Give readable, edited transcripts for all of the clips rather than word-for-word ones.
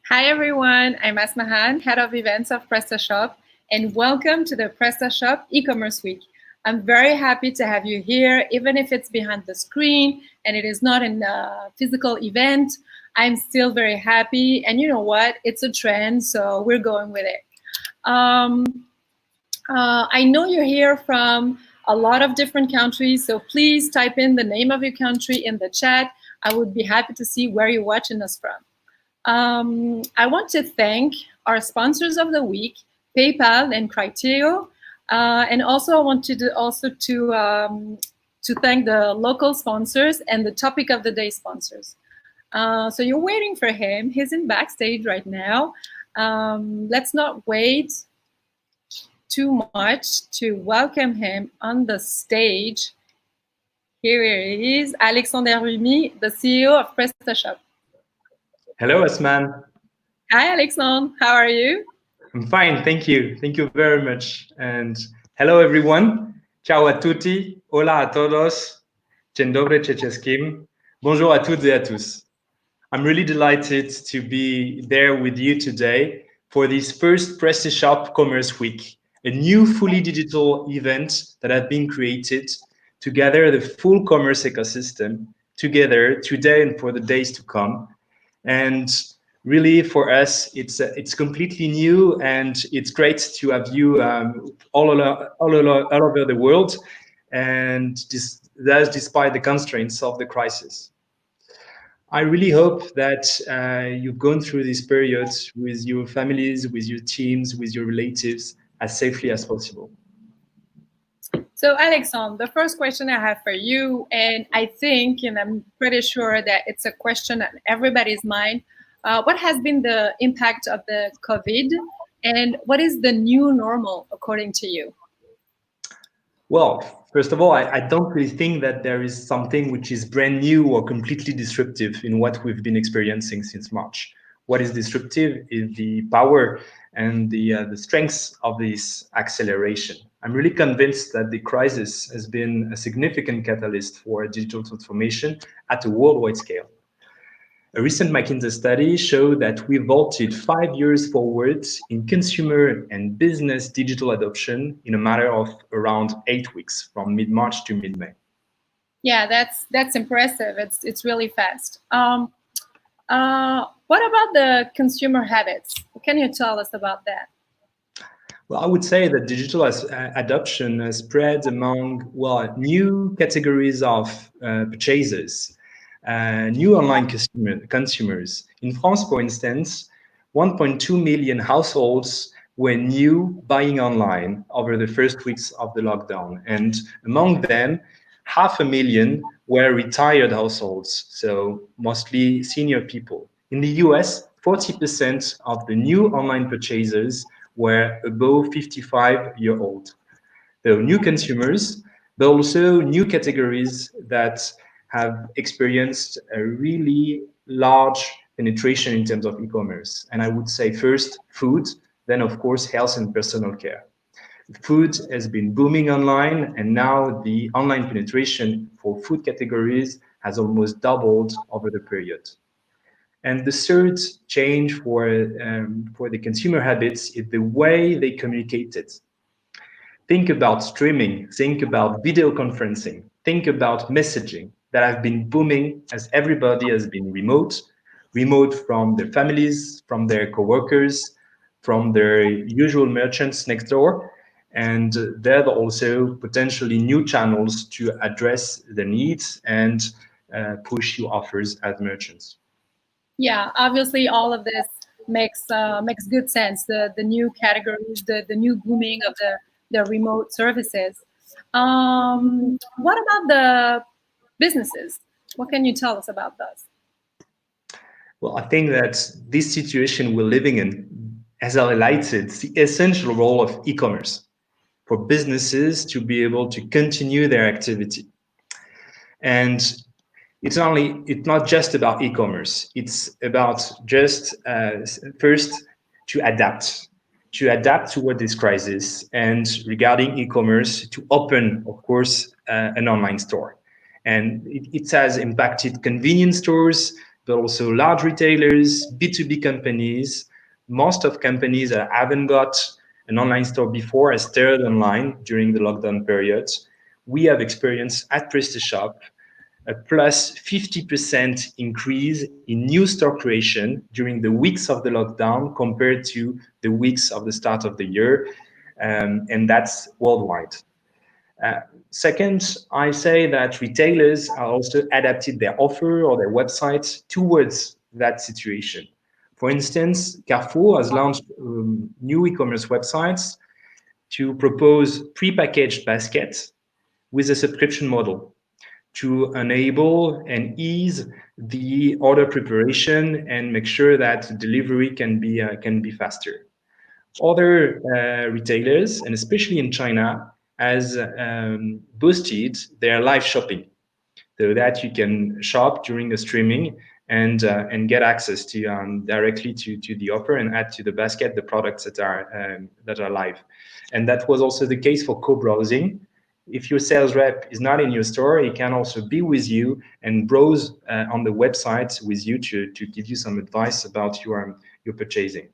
Hi everyone, I'm Assmahane, Head of Events of Prestashop, and welcome to the Prestashop e-commerce week. I'm very happy to have you here, even if it's behind the screen and it is not in a physical event. I'm still very happy, and you know what? It's a trend, so we're going with it. I know you're here from a lot of different countries, so please type in the name of your country in the chat. I would be happy to see where you're watching us from. I want to thank our sponsors of the week, PayPal and Criteo, and also I want to thank the local sponsors and the topic of the day sponsors. So you're waiting for him. He's in backstage right now. Let's not wait too much to welcome him on the stage. Here he is, Alexandre Eruimy, the CEO of Prestashop. Hello, Asman. Hi, Alexandre. How are you? I'm fine, thank you. Thank you very much. And hello, everyone. Ciao a tutti. Hola a todos. Dzień dobry, cześć. Bonjour à toutes et à tous. I'm really delighted to be there with you today for this first Prestashop Commerce Week, a new fully digital event that has been created to gather the full commerce ecosystem together today and for the days to come. And really, for us, it's completely new, and it's great to have you all over the world, and that's despite the constraints of the crisis. I really hope that you've gone through this period with your families, with your teams, with your relatives as safely as possible. So, Alexandre, the first question I have for you, and I think, and I'm pretty sure that it's a question on everybody's mind, what has been the impact of the COVID, and what is the new normal according to you? Well, first of all, I don't really think that there is something which is brand new or completely disruptive in what we've been experiencing since March. What is disruptive is the power and the strengths of this acceleration. I'm really convinced that the crisis has been a significant catalyst for digital transformation at a worldwide scale. A recent McKinsey study showed that we vaulted 5 years forward in consumer and business digital adoption in a matter of around 8 weeks, from mid-March to mid-May. Yeah, that's impressive. It's really fast. What about the consumer habits? What can you tell us about that? Well, I would say that digital adoption has spread among, new categories of purchasers, new online consumers. In France, for instance, 1.2 million households were new buying online over the first weeks of the lockdown. And among them, 500,000 were retired households, so mostly senior people. In the US, 40% of the new online purchasers were above 55-year-old. So new consumers, but also new categories that have experienced a really large penetration in terms of e-commerce. And I would say first food, then of course health and personal care. Food has been booming online, and now the online penetration for food categories has almost doubled over the period. And the third change for the consumer habits is the way they communicate it. Think about streaming, think about video conferencing, think about messaging that have been booming as everybody has been remote from their families, from their coworkers, from their usual merchants next door. And there are also potentially new channels to address the needs and push your offers as merchants. Yeah, obviously all of this makes good sense. The new categories, the new booming of the remote services. What about the businesses? What can you tell us about those? Well, I think that this situation we're living in has highlighted the essential role of e-commerce for businesses to be able to continue their activity. And it's not just about e-commerce. It's about just first to adapt toward this crisis, and regarding e-commerce, to open, of course, an online store. And it has impacted convenience stores, but also large retailers, B2B companies. Most of companies that haven't got an online store before has started online during the lockdown period. We have experienced at Prestashop a plus 50% increase in new store creation during the weeks of the lockdown compared to the weeks of the start of the year. And that's worldwide. Second, I say that retailers are also adapted their offer or their websites towards that situation. For instance, Carrefour has launched new e-commerce websites to propose prepackaged baskets with a subscription model to enable and ease the order preparation and make sure that delivery can be faster. Other retailers, and especially in China, has boosted their live shopping, so that you can shop during the streaming and get access to directly to the offer and add to the basket the products that are live. And that was also the case for co-browsing. If your sales rep is not in your store, he can also be with you and browse on the website with you to give you some advice about your purchasing.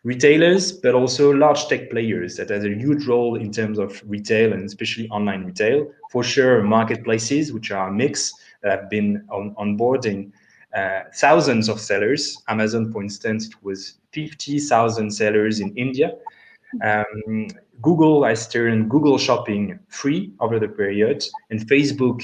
Retailers, but also large tech players that has a huge role in terms of retail and especially online retail. For sure, marketplaces, which are a mix that have been onboarding thousands of sellers. Amazon, for instance, it was 50,000 sellers in India. Google has turned Google Shopping free over the period, and Facebook,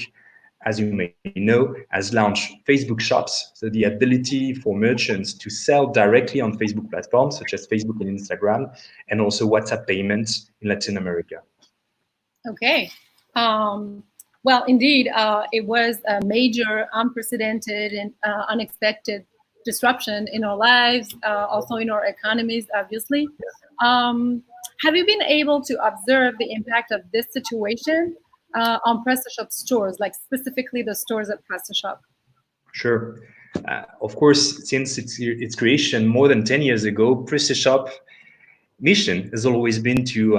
as you may know, has launched Facebook Shops, so the ability for merchants to sell directly on Facebook platforms such as Facebook and Instagram, and also WhatsApp payments in Latin America. Okay. Well, indeed, it was a major, unprecedented, and unexpected disruption in our lives, also in our economies, obviously. Have you been able to observe the impact of this situation on Prestashop stores, like specifically the stores at Prestashop? Sure. Of course, since its creation more than 10 years ago, Prestashop mission has always been to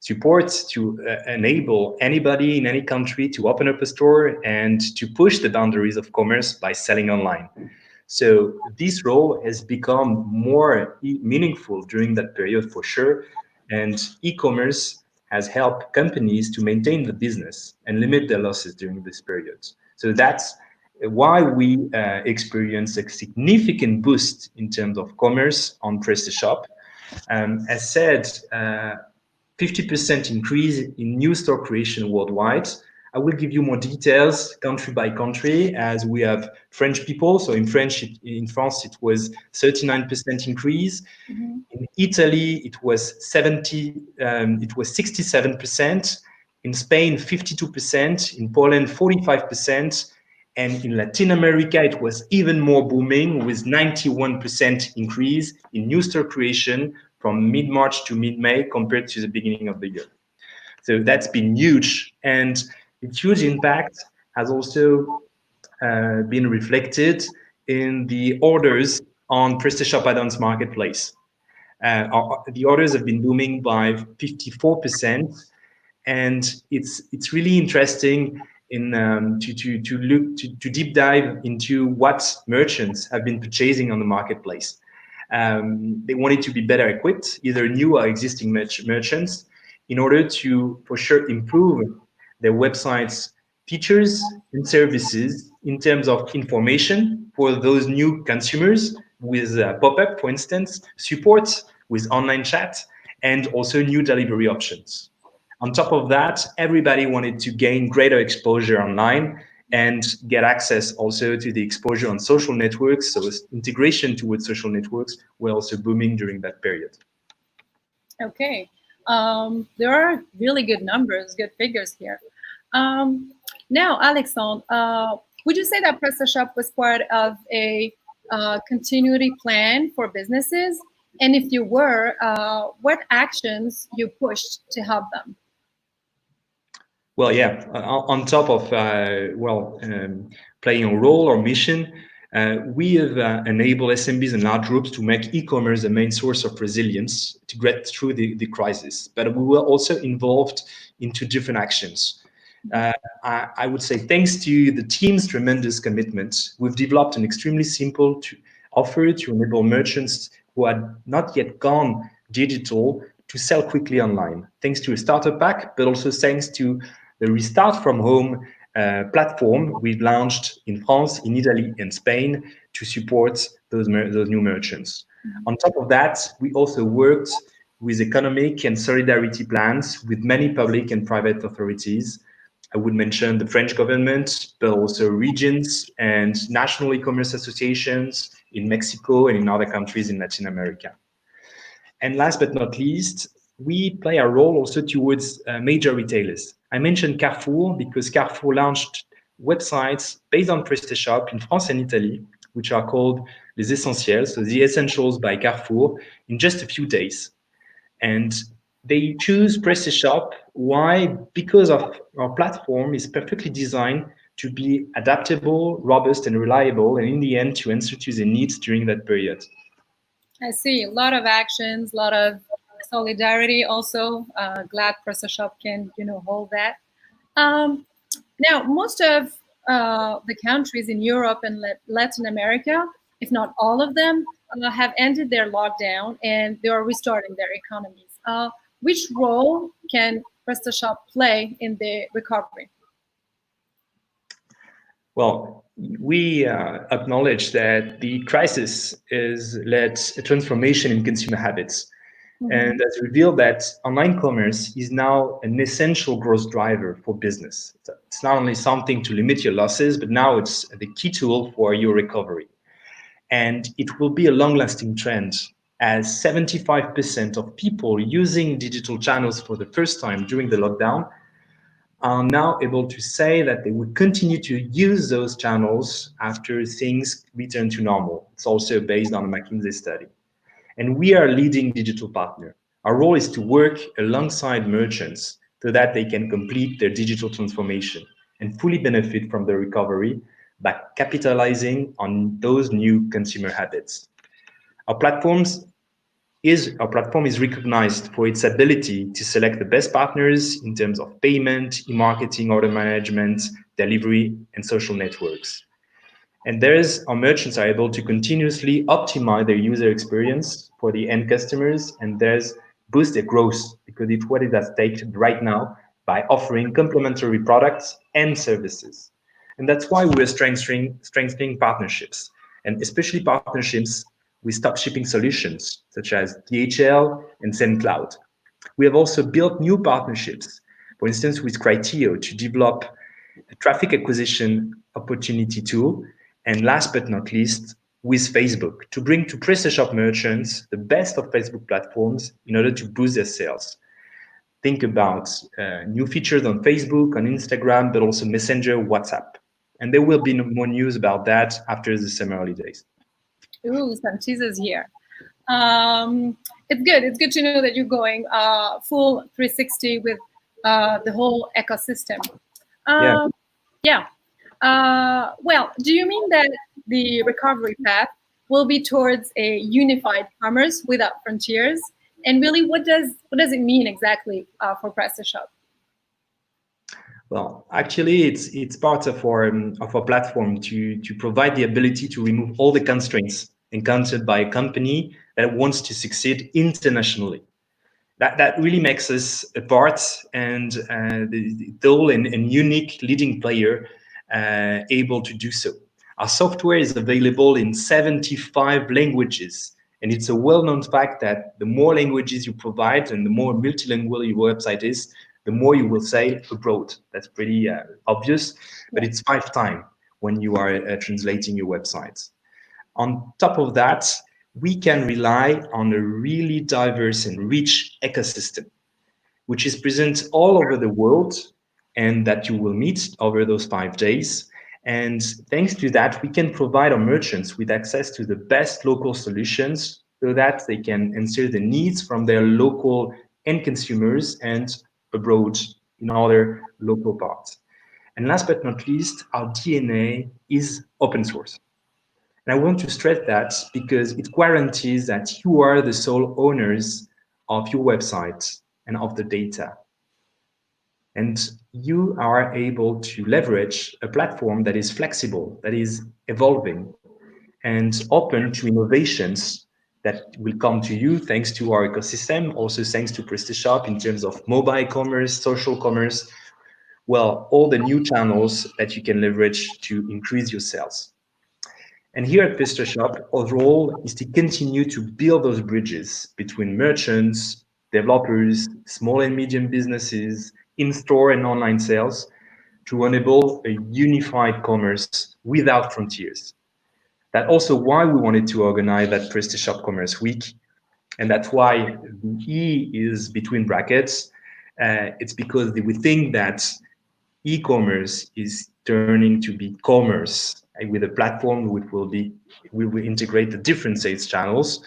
support, to enable anybody in any country to open up a store and to push the boundaries of commerce by selling online. So this role has become more meaningful during that period for sure. And e-commerce has helped companies to maintain the business and limit their losses during this period. So that's why we experience a significant boost in terms of commerce on Prestashop. As said, 50% increase in new store creation worldwide. I will give you more details country by country, as we have French people. So in France, it was 39% increase. Mm-hmm. In Italy, it was 67%. In Spain, 52%. In Poland, 45%. And in Latin America, it was even more booming with 91% increase in new store creation from mid-March to mid-May compared to the beginning of the year. So that's been huge. And its huge impact has also been reflected in the orders on Prestashop add-ons marketplace. The orders have been booming by 54%. And it's really interesting to deep dive into what merchants have been purchasing on the marketplace. They wanted to be better equipped, either new or existing merchants, in order to, for sure, improve their website's features and services in terms of information for those new consumers with pop-up, for instance, support with online chat, and also new delivery options. On top of that, everybody wanted to gain greater exposure online and get access also to the exposure on social networks. So integration towards social networks were also booming during that period. Okay. There are really good numbers, good figures here. Now, Alexandre, would you say that Prestashop was part of a continuity plan for businesses? And if you were, what actions you pushed to help them? Well, yeah, on top of, playing a role or mission, we have enabled SMBs and large groups to make e-commerce the main source of resilience to get through the crisis. But we were also involved into different actions. I would say thanks to the team's tremendous commitment, we've developed an extremely simple offer to enable merchants who had not yet gone digital to sell quickly online, thanks to a starter pack, but also thanks to the Restart from Home platform we've launched in France, in Italy, and Spain to support those new merchants. On top of that, we also worked with economic and solidarity plans with many public and private authorities. I would mention the French government, but also regions and national e-commerce associations in Mexico and in other countries in Latin America. And last but not least, we play a role also towards major retailers. I mentioned Carrefour because Carrefour launched websites based on Prestashop in France and Italy, which are called Les Essentiels, so the Essentials by Carrefour, in just a few days. And they choose Prestashop. Why? Because of our platform is perfectly designed to be adaptable, robust, and reliable, and in the end, to answer to the needs during that period. I see a lot of actions, a lot of solidarity. Also, glad Prestashop can hold that. Now, most of the countries in Europe and Latin America, if not all of them, have ended their lockdown and they are restarting their economies. Which role can Prestashop play in the recovery? Well, we acknowledge that the crisis has led a transformation in consumer habits. Mm-hmm. And has revealed that online commerce is now an essential growth driver for business. It's not only something to limit your losses, but now it's the key tool for your recovery. And it will be a long-lasting trend, as 75% of people using digital channels for the first time during the lockdown are now able to say that they would continue to use those channels after things return to normal. It's also based on a McKinsey study. And we are a leading digital partner. Our role is to work alongside merchants so that they can complete their digital transformation and fully benefit from the recovery by capitalizing on those new consumer habits. Our platform is recognized for its ability to select the best partners in terms of payment, e-marketing, order management, delivery, and social networks. And our merchants are able to continuously optimize their user experience for the end customers, and boost their growth because it's what it has taken right now by offering complementary products and services. And that's why we're strengthening partnerships, and especially partnerships with top shipping solutions such as DHL and SendCloud. We have also built new partnerships, for instance, with Criteo to develop a traffic acquisition opportunity tool. And last but not least, with Facebook to bring to Prestashop merchants the best of Facebook platforms in order to boost their sales. Think about new features on Facebook, on Instagram, but also Messenger, WhatsApp. And there will be more news about that after the summer holidays. Ooh, some teasers here. It's good. It's good to know that you're going full 360 with the whole ecosystem. Yeah. Well, do you mean that the recovery path will be towards a unified commerce without frontiers? And really, what does it mean exactly for Prestashop? Well, actually, it's part of our platform to provide the ability to remove all the constraints encountered by a company that wants to succeed internationally. That really makes us apart and the dual and unique leading player able to do so. Our software is available in 75 languages, and it's a well-known fact that the more languages you provide and the more multilingual your website is, the more you will sell abroad. That's pretty obvious, but it's 5 times when you are translating your websites. On top of that, we can rely on a really diverse and rich ecosystem, which is present all over the world and that you will meet over those 5 days. And thanks to that, we can provide our merchants with access to the best local solutions so that they can answer the needs from their local end consumers and abroad in other local parts. And last but not least, our DNA is open source. And I want to stress that because it guarantees that you are the sole owners of your website and of the data. And you are able to leverage a platform that is flexible, that is evolving, and open to innovations that will come to you thanks to our ecosystem, also thanks to Prestashop in terms of mobile commerce, social commerce, well, all the new channels that you can leverage to increase your sales. And here at Prestashop, our role is to continue to build those bridges between merchants, developers, small and medium businesses, in-store and online sales to enable a unified commerce without frontiers. That's also why we wanted to organize that Prestashop Commerce Week. And that's why the E is between brackets. It's because we think that e-commerce is turning to be commerce with a platform which will integrate the different sales channels.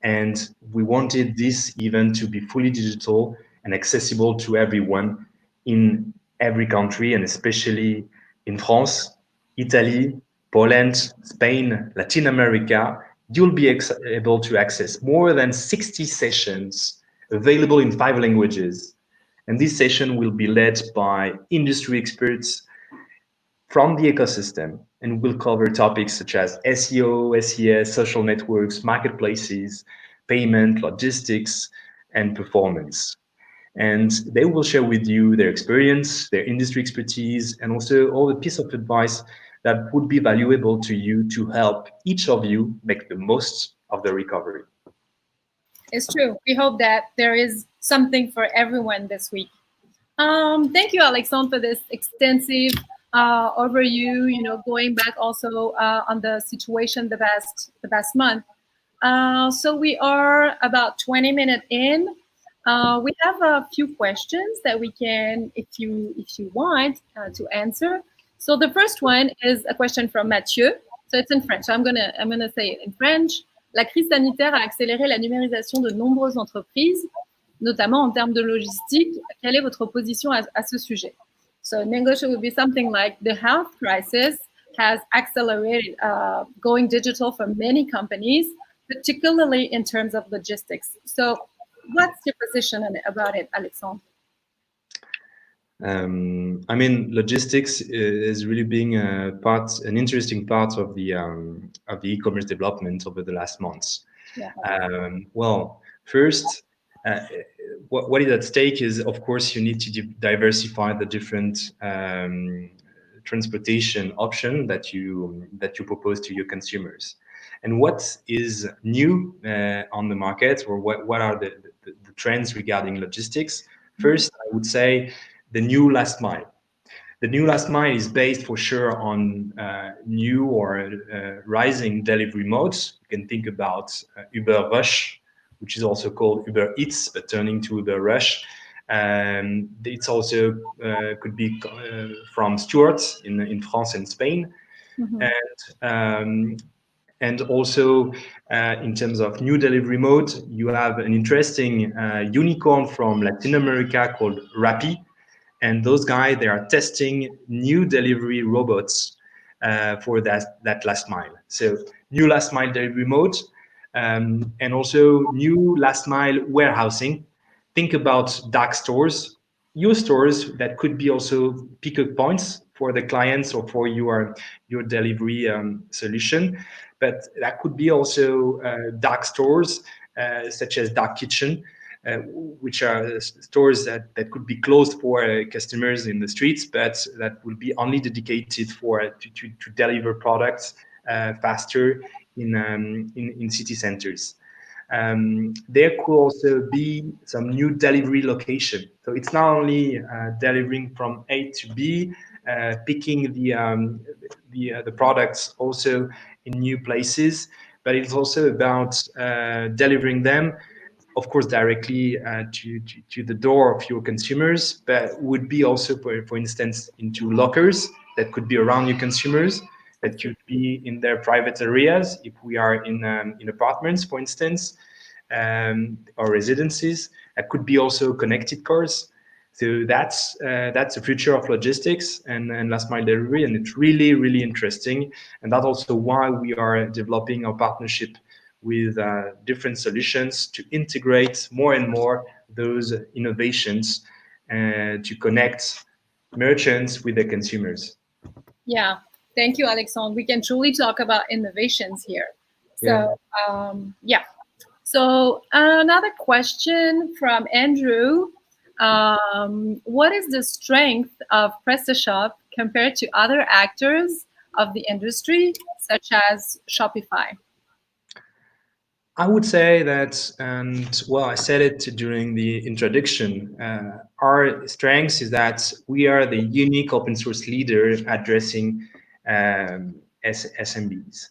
And we wanted this event to be fully digital and accessible to everyone in every country, and especially in France, Italy, Poland, Spain, Latin America. You'll be able to access more than 60 sessions available in 5 languages. And this session will be led by industry experts from the ecosystem and will cover topics such as SEO, SES, social networks, marketplaces, payment, logistics, and performance. And they will share with you their experience, their industry expertise, and also all the piece of advice that would be valuable to you to help each of you make the most of the recovery. It's true. We hope that there is something for everyone this week. Thank you, Alexandre, for this extensive overview. Going back also on the situation the past month. So we are about 20 minutes in. We have a few questions that we can, if you want, to answer. So the first one is a question from Mathieu. So it's in French. I'm gonna say it in French. La crise sanitaire a accéléré la numérisation de nombreuses entreprises, notamment en termes de logistique. Quelle est votre position à ce sujet? So in English, it would be something like the health crisis has accelerated going digital for many companies, particularly in terms of logistics. So what's your position about it, Alexandre? Logistics is really being an interesting part of the e-commerce development over the last months. Yeah. First, what is at stake is, of course, you need to diversify the different transportation option that you propose to your consumers. And what is new on the market, or what are the trends regarding logistics? First, I would say the new last mile. The new last mile is based for sure on new or rising delivery modes. You can think about Uber Rush, which is also called Uber Eats, but turning to Uber Rush. It's also could be from stewards in France and Spain. And also in terms of new delivery mode, you have an interesting unicorn from Latin America called Rappi. And those guys, they are testing new delivery robots for that last mile. So new last mile delivery mode, and also new last mile warehousing. Think about dark stores, your stores that could be also pickup points for the clients or for your delivery solution. But that could be also dark stores, such as dark kitchen, which are stores that could be closed for customers in the streets, but that will be only dedicated to deliver products faster in city centers. There could also be some new delivery location. So it's not only delivering from A to B, picking the products also in new places, but it's also about delivering them, of course, directly to the door of your consumers, but would be also, for instance, into lockers that could be around your consumers, that could be in their private areas, if we are in apartments, for instance, or residences. That could be also connected cars. So that's the future of logistics and last mile delivery, and it's really, really interesting. And that's also why we are developing our partnership with different solutions to integrate more and more those innovations to connect merchants with the consumers. Yeah, thank you, Alexandre. We can truly talk about innovations here. So, yeah. So another question from Andrew. What is the strength of Prestashop compared to other actors of the industry, such as Shopify? I would say that, and well, I said it during the introduction, our strength is that we are the unique open source leader addressing SMBs.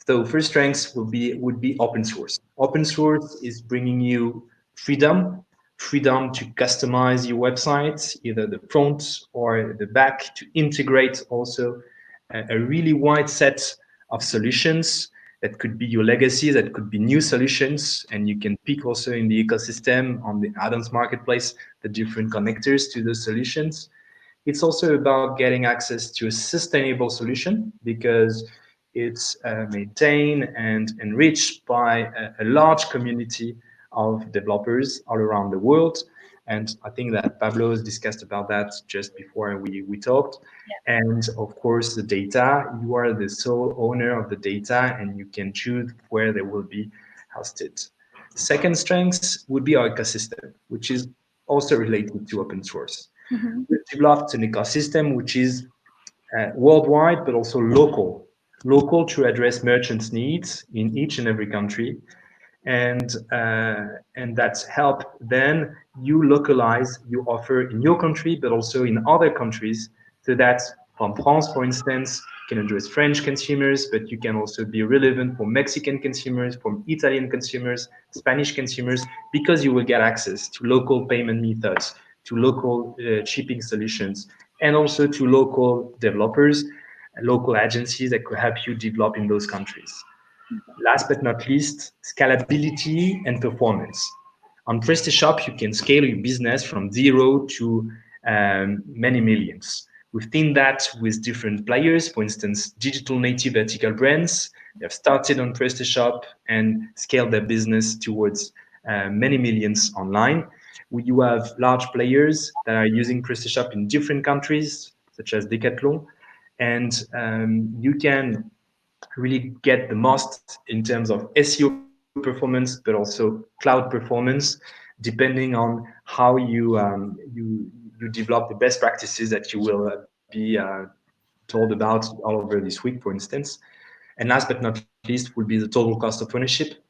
So first strengths would be open source. Open source is bringing you freedom to customize your website, either the front or the back, to integrate also a really wide set of solutions. That could be your legacy, that could be new solutions, and you can pick also in the ecosystem on the add-ons marketplace the different connectors to those solutions. It's also about getting access to a sustainable solution because it's maintained and enriched by a large community of developers all around the world. And I think that Pablo has discussed about that just before we talked. Yeah. And of course, the data, you are the sole owner of the data and you can choose where they will be hosted. Second strength would be our ecosystem, which is also related to open source. Mm-hmm. We've developed an ecosystem which is worldwide, but also local to address merchants' needs in each and every country. And that's help then you localize your offer in your country, but also in other countries. So that from France, for instance, you can address French consumers, but you can also be relevant for Mexican consumers, for Italian consumers, Spanish consumers, because you will get access to local payment methods, to local shipping solutions, and also to local developers, local agencies that could help you develop in those countries. Last but not least, scalability and performance. On Prestashop, you can scale your business from 0 to many millions. We've seen that with different players, for instance, digital native vertical brands. They have started on Prestashop and scaled their business towards many millions online. You have large players that are using Prestashop in different countries, such as Decathlon, and you can really get the most in terms of SEO performance, but also cloud performance, depending on how you develop the best practices that you will be told about all over this week, for instance. And last but not least will be the total cost of ownership.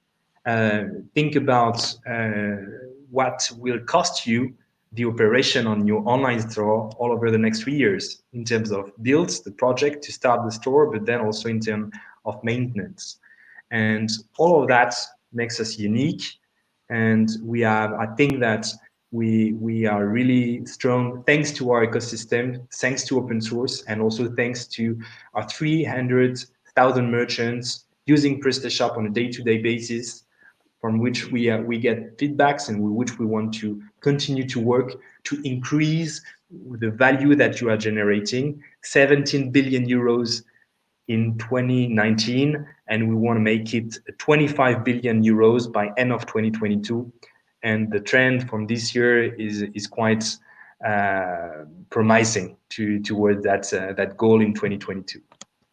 Think about what will cost you the operation on your online store all over the next 3 years in terms of builds, the project to start the store, but then also in terms of maintenance. And all of that makes us unique. And I think that we are really strong thanks to our ecosystem, thanks to open source, and also thanks to our 300,000 merchants using Prestashop on a day-to-day basis, from which we get feedbacks and which we want to continue to work to increase the value that you are generating. 17 billion euros in 2019, and we want to make it 25 billion euros by end of 2022. And the trend from this year is quite promising towards that goal in 2022.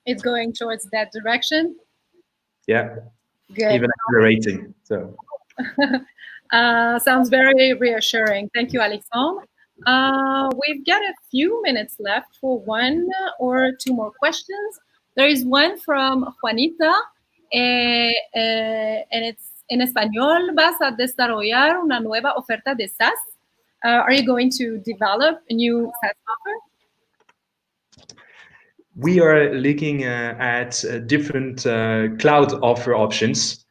It's going towards that direction? Yeah. Good. Even accelerating. So sounds very reassuring. Thank you, Alexandre. We've got a few minutes left for one or two more questions. There is one from Juanita, and it's en español. ¿Vas a desarrollar una nueva oferta de SaaS? Are you going to develop a new SaaS offer? We are looking at different cloud offer options.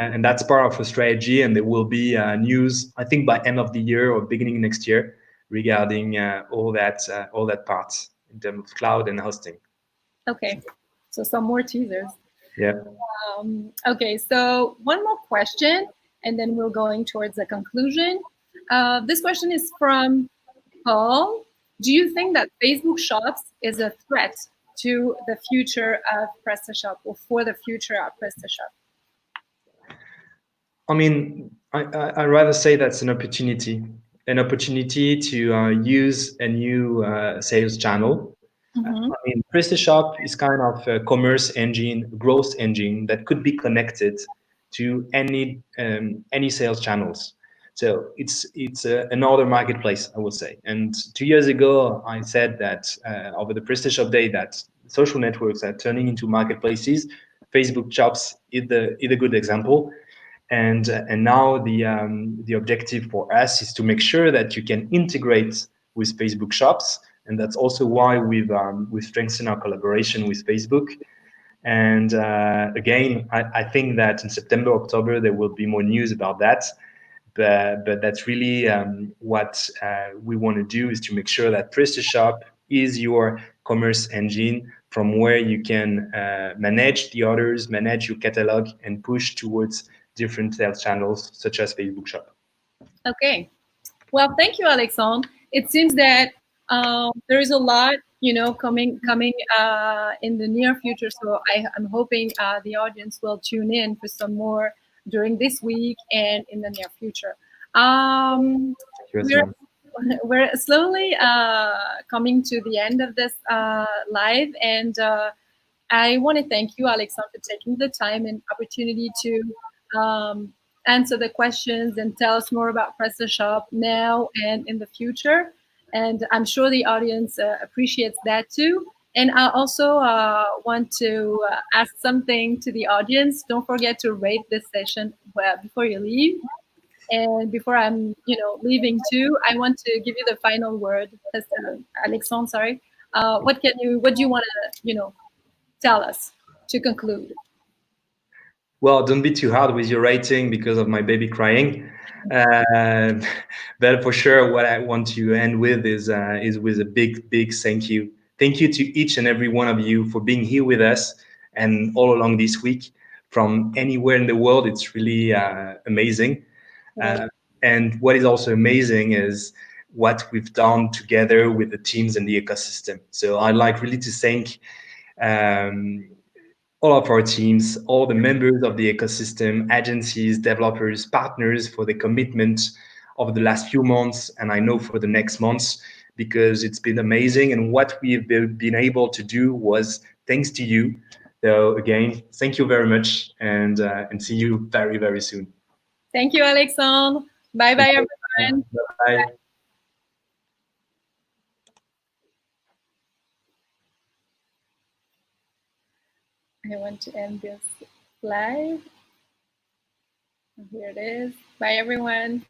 And that's part of a strategy, and there will be news, I think, by end of the year or beginning next year regarding all that part in terms of cloud and hosting. Okay, so some more teasers. Yeah. Okay, so one more question, and then we're going towards the conclusion. This question is from Paul. Do you think that Facebook Shops is a threat to the future of Prestashop, or for the future of Prestashop? I mean, I rather say that's an opportunity to use a new sales channel. Mm-hmm. I mean, Prestashop is kind of a commerce engine, growth engine that could be connected to any sales channels. So it's another marketplace, I would say. And 2 years ago, I said that over the Prestashop day that social networks are turning into marketplaces. Facebook Shops is a good example. And now the objective for us is to make sure that you can integrate with Facebook Shops, and that's also why we've strengthened our collaboration with Facebook. And again, I think that in September, October, there will be more news about that. But that's really what we want to do, is to make sure that PrestaShop is your commerce engine from where you can manage the orders, manage your catalog, and push towards different sales channels such as Facebook Shop. Okay. Well, thank you, Alexandre. It seems that there is a lot, coming in the near future. So I'm hoping the audience will tune in for some more during this week and in the near future. Thank you as We're well. we're slowly coming to the end of this live, and I want to thank you, Alexandre, for taking the time and opportunity to um, answer the questions and tell us more about PrestaShop now and in the future. And I'm sure the audience appreciates that too. And I also want to ask something to the audience. Don't forget to rate this session before you leave. And before I'm, leaving too, I want to give you the final word, Alexandre. Sorry. What do you want to, tell us to conclude? Well, don't be too hard with your rating because of my baby crying. Uh, but for sure, what I want to end with is with a big thank you. Thank you to each and every one of you for being here with us and all along this week from anywhere in the world. It's really amazing. Uh, and what is also amazing is what we've done together with the teams and the ecosystem. So I'd like really to thank um, all of our teams, all the members of the ecosystem, agencies, developers, partners for the commitment over the last few months, and I know for the next months, because it's been amazing. And what we've been able to do was thanks to you. So again, thank you very much, and see you very soon. Thank you, Alexandre. Bye Thank bye, you. everyone. Bye. I want to end this live. Here it is. Bye, everyone.